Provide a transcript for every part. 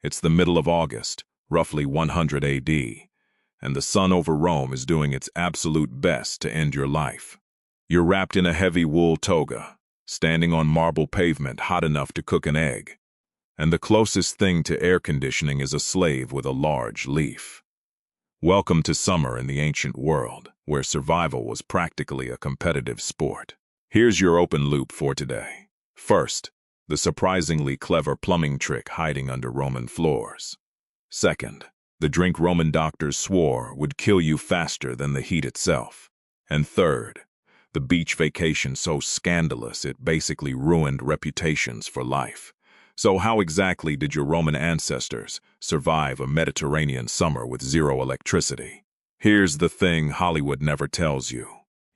It's the middle of August, roughly 100 AD, and the sun over Rome is doing its absolute best to end your life. You're wrapped in a heavy wool toga, standing on marble pavement hot enough to cook an egg, and the closest thing to air conditioning is a slave with a large leaf. Welcome to summer in the ancient world, where survival was practically a competitive sport. Here's your open loop for today. First, the surprisingly clever plumbing trick hiding under Roman floors. Second, the drink Roman doctors swore would kill you faster than the heat itself. And third, the beach vacation so scandalous it basically ruined reputations for life. So how exactly did your Roman ancestors survive a Mediterranean summer with zero electricity? Here's the thing Hollywood never tells you.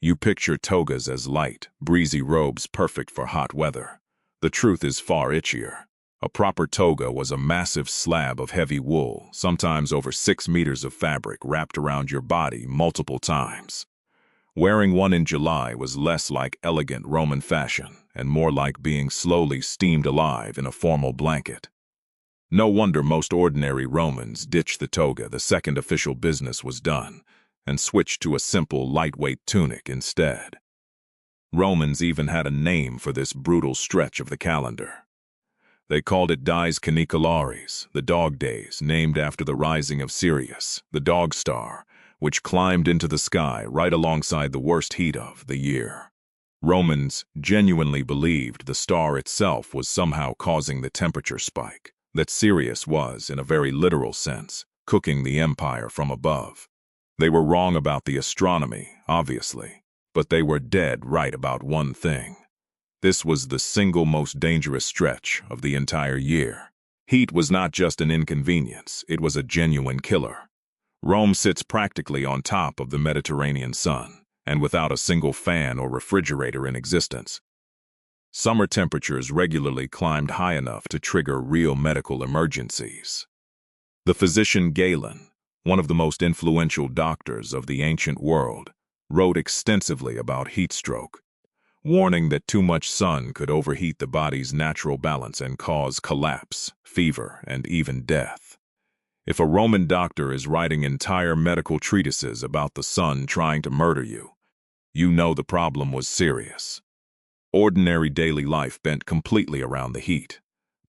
You picture togas as light, breezy robes perfect for hot weather. The truth is far itchier. A proper toga was a massive slab of heavy wool, sometimes over 6 meters of fabric wrapped around your body multiple times. Wearing one in July was less like elegant Roman fashion and more like being slowly steamed alive in a formal blanket. No wonder most ordinary Romans ditched the toga the second official business was done and switched to a simple, lightweight tunic instead. Romans even had a name for this brutal stretch of the calendar. They called it Dies Caniculares, the dog days, named after the rising of Sirius, the dog star, which climbed into the sky right alongside the worst heat of the year. Romans genuinely believed the star itself was somehow causing the temperature spike, that Sirius was, in a very literal sense, cooking the empire from above. They were wrong about the astronomy, obviously, but they were dead right about one thing. This was the single most dangerous stretch of the entire year. Heat was not just an inconvenience, it was a genuine killer. Rome sits practically on top of the Mediterranean sun, and without a single fan or refrigerator in existence. Summer temperatures regularly climbed high enough to trigger real medical emergencies. The physician Galen, one of the most influential doctors of the ancient world, wrote extensively about heatstroke, warning that too much sun could overheat the body's natural balance and cause collapse, fever, and even death. If a Roman doctor is writing entire medical treatises about the sun trying to murder you, you know the problem was serious. Ordinary daily life bent completely around the heat.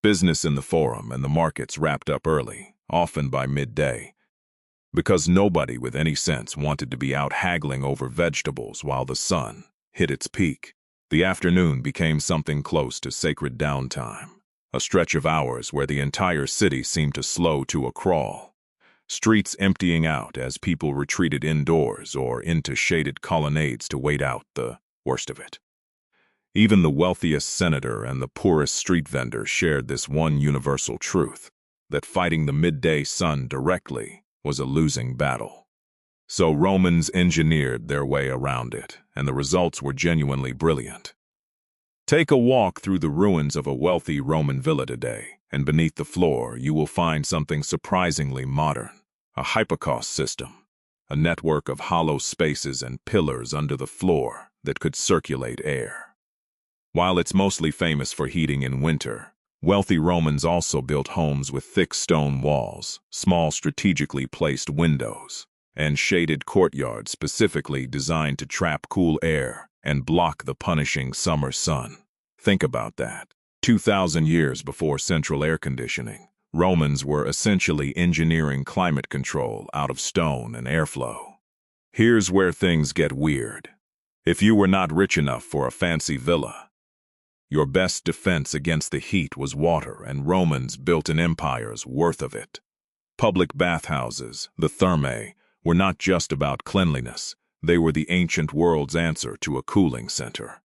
Business in the forum and the markets wrapped up early, often by midday, because nobody with any sense wanted to be out haggling over vegetables while the sun hit its peak. The afternoon became something close to sacred downtime, a stretch of hours where the entire city seemed to slow to a crawl, streets emptying out as people retreated indoors or into shaded colonnades to wait out the worst of it. Even the wealthiest senator and the poorest street vendor shared this one universal truth, that fighting the midday sun directly was a losing battle. So Romans engineered their way around it, and the results were genuinely brilliant. Take a walk through the ruins of a wealthy Roman villa today, and beneath the floor you will find something surprisingly modern, a Hypocaust system, a network of hollow spaces and pillars under the floor that could circulate air. While it's mostly famous for heating in winter, wealthy Romans also built homes with thick stone walls, small strategically placed windows, and shaded courtyards specifically designed to trap cool air and block the punishing summer sun. Think about that. 2,000 years before central air conditioning, Romans were essentially engineering climate control out of stone and airflow. Here's where things get weird. If you were not rich enough for a fancy villa, your best defense against the heat was water, and Romans built an empire's worth of it. Public bathhouses, the thermae, were not just about cleanliness, they were the ancient world's answer to a cooling center.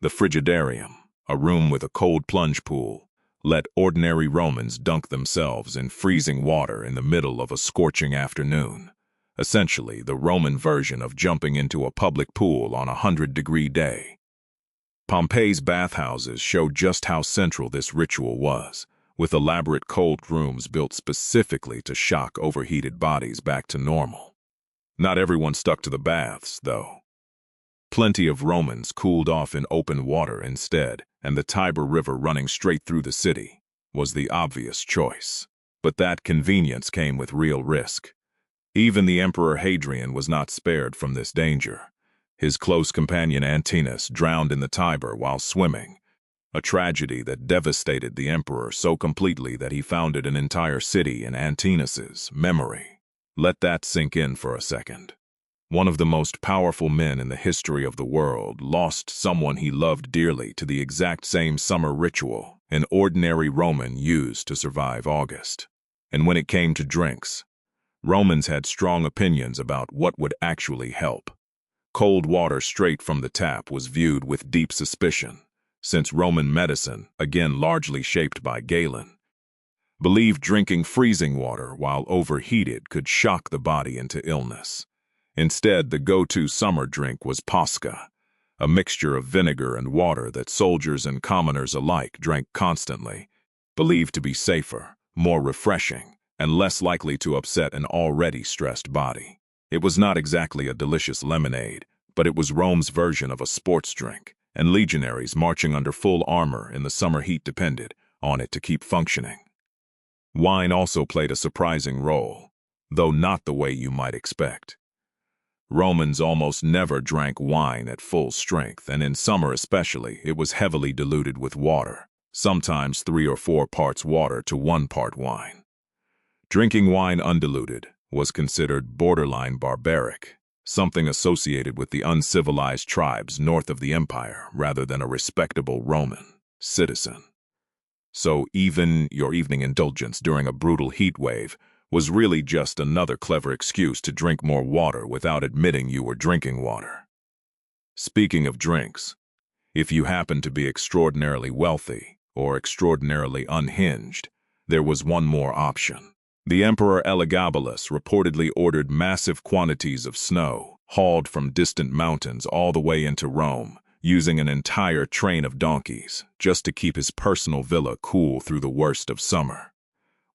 The Frigidarium, a room with a cold plunge pool, let ordinary Romans dunk themselves in freezing water in the middle of a scorching afternoon. Essentially, the Roman version of jumping into a public pool on a 100-degree day. Pompeii's bathhouses showed just how central this ritual was, with elaborate cold rooms built specifically to shock overheated bodies back to normal. Not everyone stuck to the baths, though. Plenty of Romans cooled off in open water instead, and the Tiber River running straight through the city was the obvious choice. But that convenience came with real risk. Even the Emperor Hadrian was not spared from this danger. His close companion Antinous drowned in the Tiber while swimming, a tragedy that devastated the emperor so completely that he founded an entire city in Antinous' memory. Let that sink in for a second. One of the most powerful men in the history of the world lost someone he loved dearly to the exact same summer ritual an ordinary Roman used to survive August. And when it came to drinks, Romans had strong opinions about what would actually help. Cold water straight from the tap was viewed with deep suspicion, since Roman medicine, again largely shaped by Galen, believed drinking freezing water while overheated could shock the body into illness. Instead, the go-to summer drink was Posca, a mixture of vinegar and water that soldiers and commoners alike drank constantly, believed to be safer, more refreshing, and less likely to upset an already stressed body. It was not exactly a delicious lemonade, but it was Rome's version of a sports drink, and legionaries marching under full armor in the summer heat depended on it to keep functioning. Wine also played a surprising role, though not the way you might expect. Romans almost never drank wine at full strength, and in summer especially, it was heavily diluted with water, sometimes 3 or 4 parts water to 1 part wine. Drinking wine undiluted was considered borderline barbaric, something associated with the uncivilized tribes north of the empire rather than a respectable Roman citizen. So even your evening indulgence during a brutal heat wave was really just another clever excuse to drink more water without admitting you were drinking water. Speaking of drinks, if you happened to be extraordinarily wealthy or extraordinarily unhinged, there was one more option. The Emperor Elagabalus reportedly ordered massive quantities of snow, hauled from distant mountains all the way into Rome, using an entire train of donkeys, just to keep his personal villa cool through the worst of summer.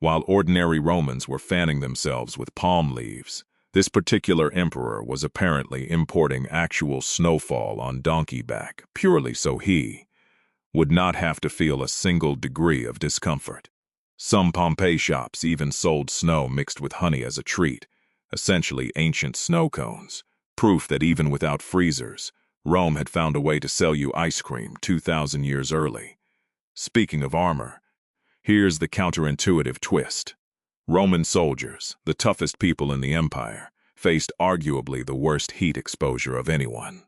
While ordinary Romans were fanning themselves with palm leaves, this particular emperor was apparently importing actual snowfall on donkey back, purely so he would not have to feel a single degree of discomfort. Some Pompeii shops even sold snow mixed with honey as a treat, essentially ancient snow cones, proof that even without freezers, Rome had found a way to sell you ice cream 2,000 years early. Speaking of armor, here's the counterintuitive twist. Roman soldiers, the toughest people in the empire, faced arguably the worst heat exposure of anyone.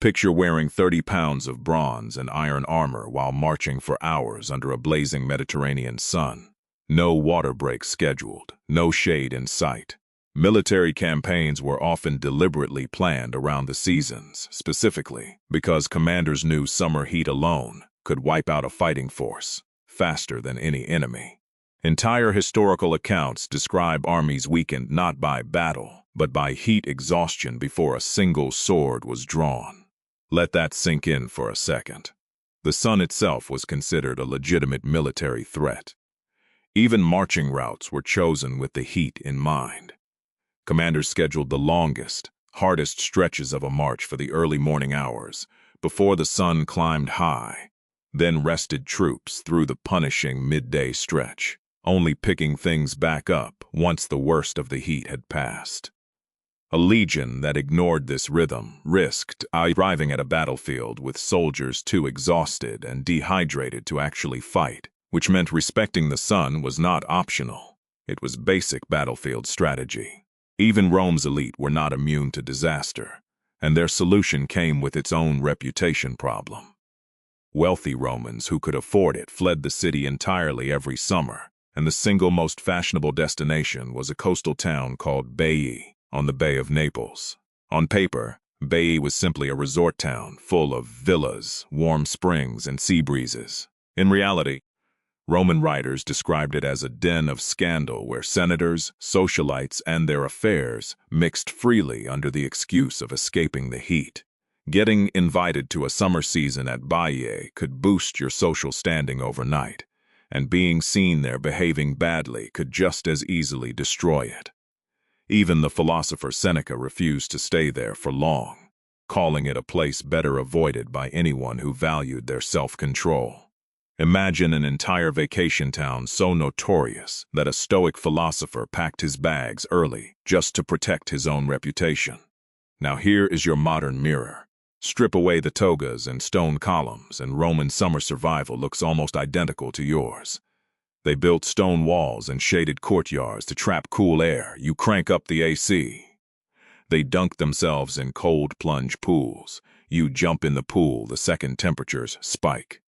Picture wearing 30 pounds of bronze and iron armor while marching for hours under a blazing Mediterranean sun. No water breaks scheduled, no shade in sight. Military campaigns were often deliberately planned around the seasons, specifically because commanders knew summer heat alone could wipe out a fighting force faster than any enemy. Entire historical accounts describe armies weakened not by battle, but by heat exhaustion before a single sword was drawn. Let that sink in for a second. The sun itself was considered a legitimate military threat. Even marching routes were chosen with the heat in mind. Commanders scheduled the longest, hardest stretches of a march for the early morning hours, before the sun climbed high, then rested troops through the punishing midday stretch, only picking things back up once the worst of the heat had passed. A legion that ignored this rhythm risked arriving at a battlefield with soldiers too exhausted and dehydrated to actually fight, which meant respecting the sun was not optional. It was basic battlefield strategy. Even Rome's elite were not immune to disaster, and their solution came with its own reputation problem. Wealthy Romans who could afford it fled the city entirely every summer, and the single most fashionable destination was a coastal town called Baiae on the Bay of Naples. On paper, Baiae was simply a resort town full of villas, warm springs, and sea breezes. In reality, Roman writers described it as a den of scandal where senators, socialites, and their affairs mixed freely under the excuse of escaping the heat. Getting invited to a summer season at Baiae could boost your social standing overnight, and being seen there behaving badly could just as easily destroy it. Even the philosopher Seneca refused to stay there for long, calling it a place better avoided by anyone who valued their self-control. Imagine an entire vacation town so notorious that a Stoic philosopher packed his bags early just to protect his own reputation. Now here is your modern mirror. Strip away the togas and stone columns, and Roman summer survival looks almost identical to yours. They built stone walls and shaded courtyards to trap cool air. You crank up the AC. They dunk themselves in cold plunge pools. You jump in the pool the second temperatures spike.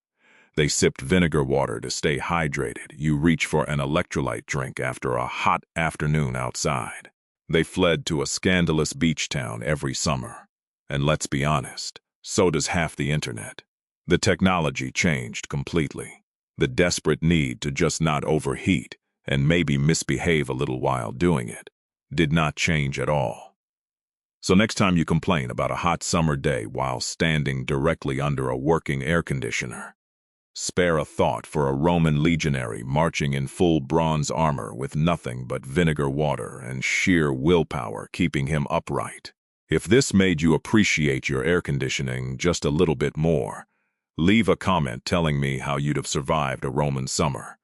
They sipped vinegar water to stay hydrated. You reach for an electrolyte drink after a hot afternoon outside. They fled to a scandalous beach town every summer. And let's be honest, so does half the internet. The technology changed completely. The desperate need to just not overheat and maybe misbehave a little while doing it did not change at all. So next time you complain about a hot summer day while standing directly under a working air conditioner, spare a thought for a Roman legionary marching in full bronze armor with nothing but vinegar water and sheer willpower keeping him upright. If this made you appreciate your air conditioning just a little bit more, leave a comment telling me how you'd have survived a Roman summer.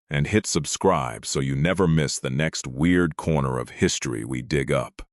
And hit subscribe so you never miss the next weird corner of history we dig up.